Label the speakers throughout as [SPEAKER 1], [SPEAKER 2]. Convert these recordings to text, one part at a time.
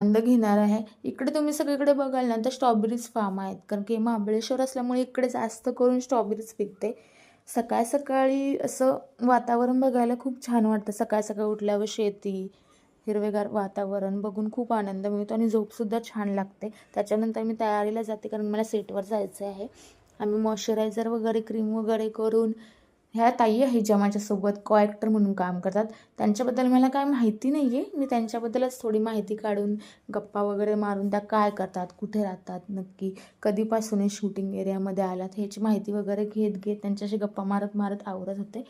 [SPEAKER 1] आनंद घेणार आहे. इकडे तुम्ही सगळीकडे बघाल ना तर स्ट्रॉबेरीज फार्म आहेत, कारण की महाबळेश्वर असल्यामुळे इकडे जास्त करून स्ट्रॉबेरीज पिकते. सकाळ सकाळी असं वातावरण बघायला खूप छान वाटतं. सकाळ सकाळी उठल्यावर शेती, हिरवेगार वातावरण बघून खूप आनंद मिळतो आणि झोपसुद्धा छान लागते. त्याच्यानंतर मी तयारीला जाते, कारण मला सेटवर जायचं आहे. आम्ही मॉइश्चरायझर वगैरे क्रीम वगैरे करून, ह्या ताई आहे ज्या माझ्यासोबत को-ॲक्टर म्हणून काम करतात, त्यांच्याबद्दल मला काय माहिती नाही आहे. मी त्यांच्याबद्दलच थोडी माहिती काढून, गप्पा वगैरे मारून त्या काय करतात, कुठे राहतात नक्की, कधीपासून हे शूटिंग एरियामध्ये आलात, ह्याची माहिती वगैरे घेत त्यांच्याशी गप्पा मारत मारत आवरत होते.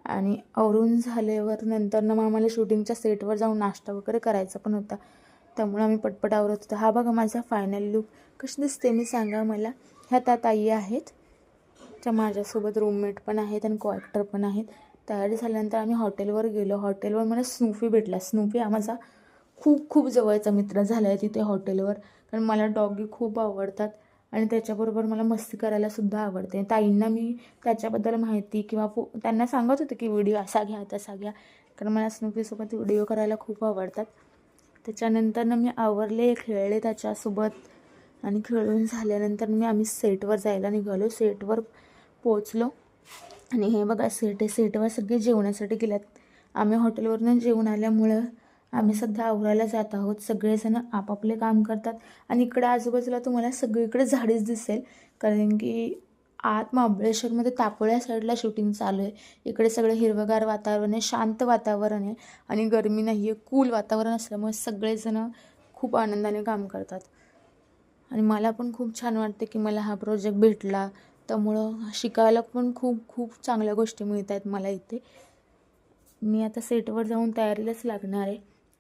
[SPEAKER 1] आणि आवरून झाल्यावर नंतर मग आम्हाला शूटिंगच्या सेटवर जाऊन नाश्ता वगैरे करायचा पण होता, त्यामुळे आम्ही पटपट आवरत होतो. हा बघा माझा फायनल लुक. कशी दिसते मी सांगा मला. ह्या त्या ताई आहेत, त्या माझ्यासोबत रूममेट पण आहेत आणि को-ॲक्टर पण आहेत. तयारी झाल्यानंतर आम्ही हॉटेलवर गेलो. हॉटेलवर मला स्नूफी भेटला. स्नूफी हा माझा खूप खूप जवळचा मित्र झाला आहे तिथे हॉटेलवर, कारण मला डॉगी खूप आवडतात आणि त्याच्याबरोबर मला मस्ती करायलासुद्धा आवडते. ताईंना मी त्याच्याबद्दल माहिती किंवा त्यांना सांगत होते की व्हिडिओ असा घ्या तसा घ्या, कारण मला स्नूफीसोबत व्हिडिओ करायला खूप आवडतात. त्याच्यानंतर मी आवरले, खेळले त्याच्यासोबत आणि खेळून झाल्यानंतर आम्ही सेटवर जायला निघालो. सेटवर पोचलो आणि हे बघा सेट आहे. सेटवर सगळे जेवणासाठी गेल्यात. आम्ही हॉटेलवरून जेवून आल्यामुळं आम्ही सध्या आवरायला जात आहोत. सगळेजण आपापले काम करतात आणि इकडे आजूबाजूला तुम्हाला सगळीकडे झाडीच दिसेल, कारण की आत महाबळेश्वरमध्ये तापोळ्या साईडला शूटिंग चालू आहे. इकडे सगळं हिरवंगार वातावरण आहे, शांत वातावरण आहे आणि गरमी नाही आहे, कूल वातावरण असल्यामुळे सगळेजण खूप आनंदाने काम करतात. आणि मला पण खूप छान वाटते की मला हा प्रोजेक्ट भेटला, त्यामुळं शिकायला पण खूप खूप चांगल्या गोष्टी मिळत आहेत मला इथे. मी आता सेटवर जाऊन तयारीलाच लागणार आहे.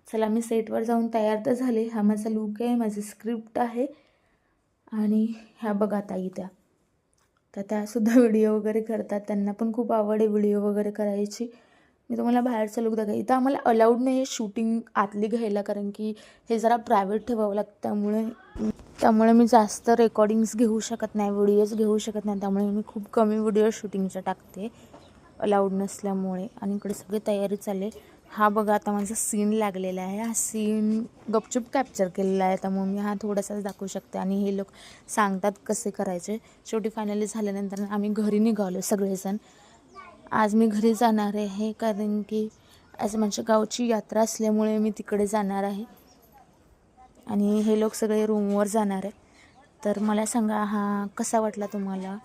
[SPEAKER 1] चला मी सेटवर जाऊन तयार तर झाले. हा माझा लूक आहे, माझी स्क्रिप्ट आहे आणि ह्या बघा ताई तर त्यासुद्धा व्हिडिओ वगैरे करतात. त्यांना पण खूप आवड आहे व्हिडिओ वगैरे करायची. मी तुम्हाला बाहेरचा लूक दाखवा. इथं आम्हाला अलाउड नाही आहे शूटिंग आतली घ्यायला, कारण की हे जरा प्रायव्हेट ठेवावं लागतं. त्यामुळे मी जास्त रेकॉर्डिंग्स घेऊ शकत नाही, व्हिडिओज घेऊ शकत नाही. त्यामुळे मी खूप कमी व्हिडिओ शूटिंगच्या टाकते अलाउड नसल्यामुळे. आणि इकडे सगळी तयारी चालली. हा बघा आता माझा सीन लागलेला आहे. हा सीन गपचूप कॅप्चर केलेला आहे, त्यामुळे मी हा थोडासाच दाखवू शकते आणि हे लोक सांगतात कसे करायचे. शेवटी फायनली झाल्यानंतर आम्ही घरी निघालो सगळेजण. आज मी घरी जाणार आहे, कारण की आज माझ्या गावची यात्रा असल्यामुळे मी तिकडे जाणार आहे आणि हे लोक सगळे रूमवर जाणार आहे. तर मला सांगा हा कसा वाटला तुम्हाला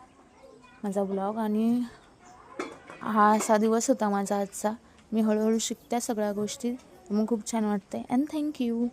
[SPEAKER 1] माझा ब्लॉग. आणि हा असा दिवस होता माझा आजचा. मी हळूहळू शिकते सगळ्या गोष्टी, मग खूप छान वाटते. And thank you.